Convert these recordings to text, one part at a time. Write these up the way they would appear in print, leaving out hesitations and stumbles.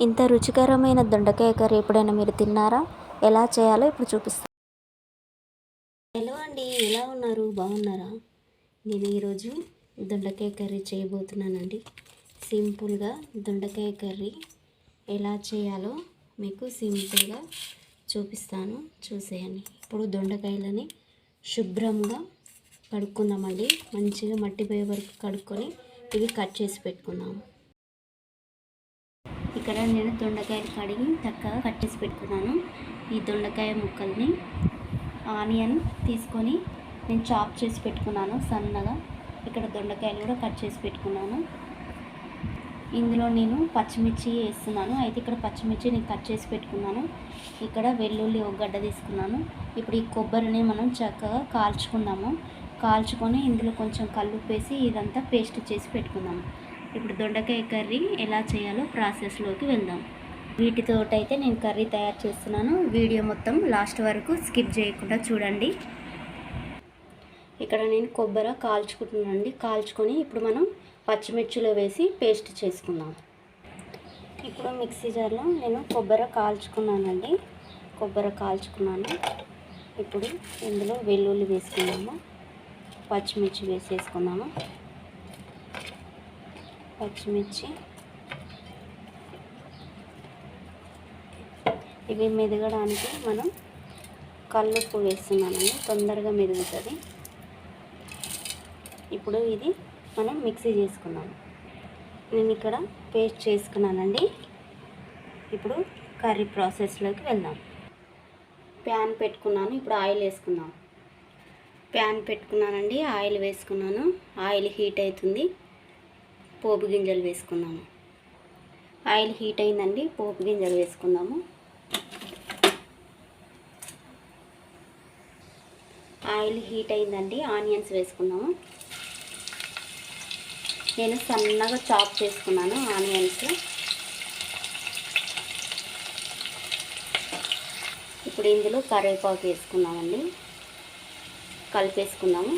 ఇంత రుచికరమైన దొండకాయ కర్రీ ఎప్పుడైనా మీరు తిన్నారా? ఎలా చేయాలో ఇప్పుడు చూపిస్తాను. హలో అండి, ఎలా ఉన్నారు? బాగున్నారా? నేను ఈరోజు దొండకాయ కర్రీ చేయబోతున్నానండి. సింపుల్గా దొండకాయ కర్రీ ఎలా చేయాలో మీకు సింపుల్గా చూపిస్తాను, చూసేయండి. ఇప్పుడు దొండకాయలని శుభ్రంగా కడుక్కుందామండి. మంచిగా మట్టిపోయే వరకు కడుక్కొని ఇవి కట్ చేసి పెట్టుకుందాము. ఇక్కడ నేను దొండకాయలు కడిగి చక్కగా కట్ చేసి పెట్టుకున్నాను. ఈ దొండకాయ ముక్కల్ని ఆనియన్ తీసుకొని నేను చాప్ చేసి పెట్టుకున్నాను సన్నగా. ఇక్కడ దొండకాయలు కూడా కట్ చేసి పెట్టుకున్నాను. ఇందులో నేను పచ్చిమిర్చి వేస్తున్నాను. అయితే ఇక్కడ పచ్చిమిర్చి నేను కట్ చేసి పెట్టుకున్నాను. ఇక్కడ వెల్లుల్లి ఒక గడ్డ తీసుకున్నాను. ఇప్పుడు ఈ కొబ్బరిని మనం చక్కగా కాల్చుకొని ఇందులో కొంచెం కల్లుప్పు వేసి ఇదంతా పేస్ట్ చేసి పెట్టుకుందాము. ఇప్పుడు దొండకాయ కర్రీ ఎలా చేయాలో ప్రాసెస్లోకి వెళ్దాం. వీటితోటైతే నేను కర్రీ తయారు చేస్తున్నాను. వీడియో మొత్తం లాస్ట్ వరకు స్కిప్ చేయకుండా చూడండి. ఇక్కడ నేను కొబ్బరి కాల్చుకుంటున్నానండి. కాల్చుకొని ఇప్పుడు మనం పచ్చిమిర్చిలో వేసి పేస్ట్ చేసుకుందాం. ఇప్పుడు మిక్సీ జార్లో నేను కొబ్బరి కాల్చుకున్నానండి. ఇప్పుడు ఇందులో వెల్లుల్లి వేసుకున్నాము, పచ్చిమిర్చి వేసేసుకున్నాము. పచ్చిమిర్చి ఇవి మెదగడానికి మనం కల్లుప్పు వేస్తున్నానండి, తొందరగా మెదుగుతుంది. ఇప్పుడు ఇది మనం మిక్సీ చేసుకున్నాము. నేను ఇక్కడ పేస్ట్ చేసుకున్నానండి. ఇప్పుడు కర్రీ ప్రాసెస్లోకి వెళ్దాం. ప్యాన్ పెట్టుకున్నాను. ఇప్పుడు ఆయిల్ వేసుకుందాం. ప్యాన్ పెట్టుకున్నానండి, ఆయిల్ వేసుకున్నాను. ఆయిల్ హీట్ అవుతుంది. పోపు గింజలు వేసుకుందాము. ఆయిల్ హీట్ అయిందండి, పోపు గింజలు వేసుకుందాము. ఆయిల్ హీట్ అయిందండి, ఆనియన్స్ వేసుకుందాము. నేను సన్నగా చాప్ చేసుకున్నాను ఆనియన్స్. ఇప్పుడు ఇందులో కరివేపాకు వేసుకుందామండి, కలిపేసుకుందాము.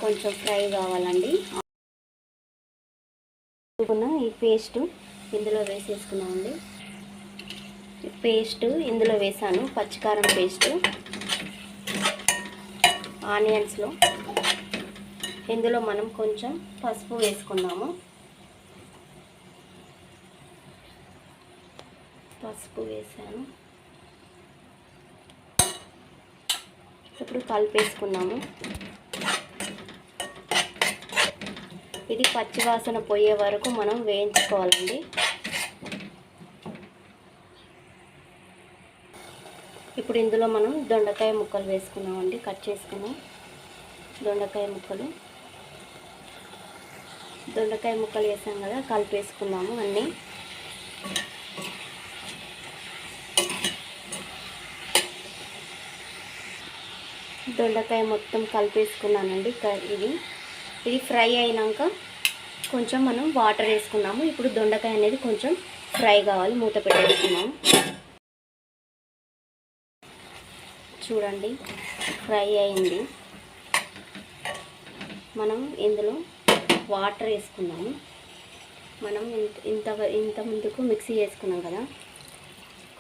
కొంచెం ఫ్రై కావాలండి. ఈ పేస్ట్ ఇందులో వేసేసుకున్నామండి. పేస్ట్ ఇందులో వేసాను, పచ్చికారం పేస్ట్ ఆనియన్స్లో. ఇందులో మనం కొంచెం పసుపు వేసుకున్నాము. పసుపు వేసాను. ఇప్పుడు కలిపేసుకున్నాము. ఇది పచ్చివాసన పోయే వరకు మనం వేయించుకోవాలండి. ఇప్పుడు ఇందులో మనం దొండకాయ ముక్కలు వేసుకున్నామండి, కట్ చేసుకున్నాం. దొండకాయ ముక్కలు వేసాం కదా, కలిపేసుకున్నాము అన్నీ. దొండకాయ మొత్తం కలిపేసుకున్నానండి. ఇది ఫ్రై అయినాక కొంచెం మనం వాటర్ వేసుకున్నాము. ఇప్పుడు దొండకాయ అనేది కొంచెం ఫ్రై కావాలి, మూత పెట్టేసుకున్నాము. చూడండి, ఫ్రై అయింది. మనం ఇందులో వాటర్ వేసుకున్నాము. మనం ఇంత ముందుకు మిక్సీ చేసుకున్నాం కదా,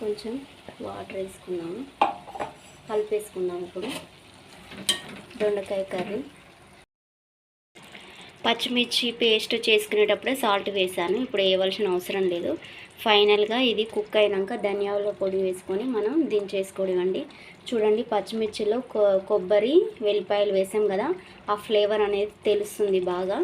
కొంచెం వాటర్ వేసుకున్నాము, కలిపేసుకున్నాము. ఇప్పుడు దొండకాయ కర్రీ పచ్చిమిర్చి పేస్ట్ చేసుకునేటప్పుడే సాల్ట్ వేసాను. ఇప్పుడు వేయవలసిన అవసరం లేదు. ఫైనల్గా ఇది కుక్ అయినాక ధనియాల పొడి వేసుకొని మనం దించేసుకోవడం అండి. చూడండి, పచ్చిమిర్చిలో కొబ్బరి వెల్లిపాయలు వేసాం కదా, ఆ ఫ్లేవర్ అనేది తెలుస్తుంది బాగా.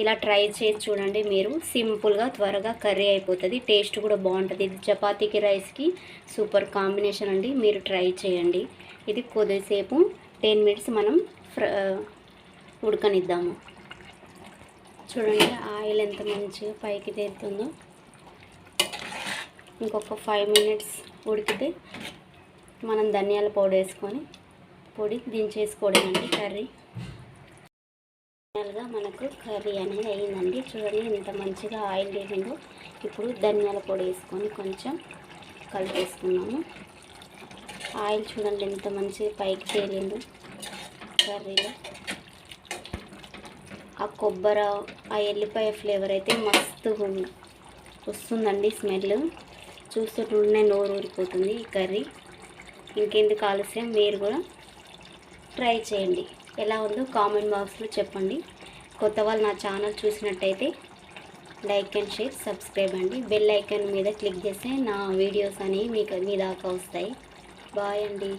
ఇలా ట్రై చేసి చూడండి మీరు. సింపుల్గా త్వరగా కర్రీ అయిపోతుంది. టేస్ట్ కూడా బాగుంటుంది. ఇది చపాతీకి రైస్కి సూపర్ కాంబినేషన్ అండి. మీరు ట్రై చేయండి. ఇది కొద్దిసేపు 10 మినిట్స్ మనం ఉడకనిద్దాము. చూడండి, ఆయిల్ ఎంత మంచిగా పైకి తేలుతుందో. ఇంకొక 5 మినిట్స్ ఉడికితే మనం ధనియాల పౌడర్ వేసుకొని దించేసుకోవడం అండి కర్రీ. ఫైనల్గా మనకు కర్రీ అనేది అయ్యిందండి. చూడండి ఎంత మంచిగా ఆయిల్ తేలిందో. ఇప్పుడు ధనియాల పొడి వేసుకొని కొంచెం కలిపేసుకున్నాము. ఆయిల్ చూడండి ఎంత మంచిగా పైకి తేలిందో. కర్రీలో. ఆ కొబ్బరి, ఆ ఎల్లిపాయ ఫ్లేవర్ అయితే మస్తు వస్తుందండి స్మెల్. చూస్తుంటేనే నోరు ఊరిపోతుంది ఈ కర్రీ. ఇంకెందుకు ఆలస్యం, మీరు కూడా ట్రై చేయండి. ఎలా ఉందో కామెంట్ బాక్స్లో చెప్పండి. కొత్త వాళ్ళు నా ఛానల్ చూసినట్టయితే లైక్ అండ్ షేర్, సబ్స్క్రైబ్ అండి. బెల్ ఐకాన్ మీద క్లిక్ చేస్తే నా వీడియోస్ అనేవి మీ దాకా వస్తాయి. బాయ్ అండి.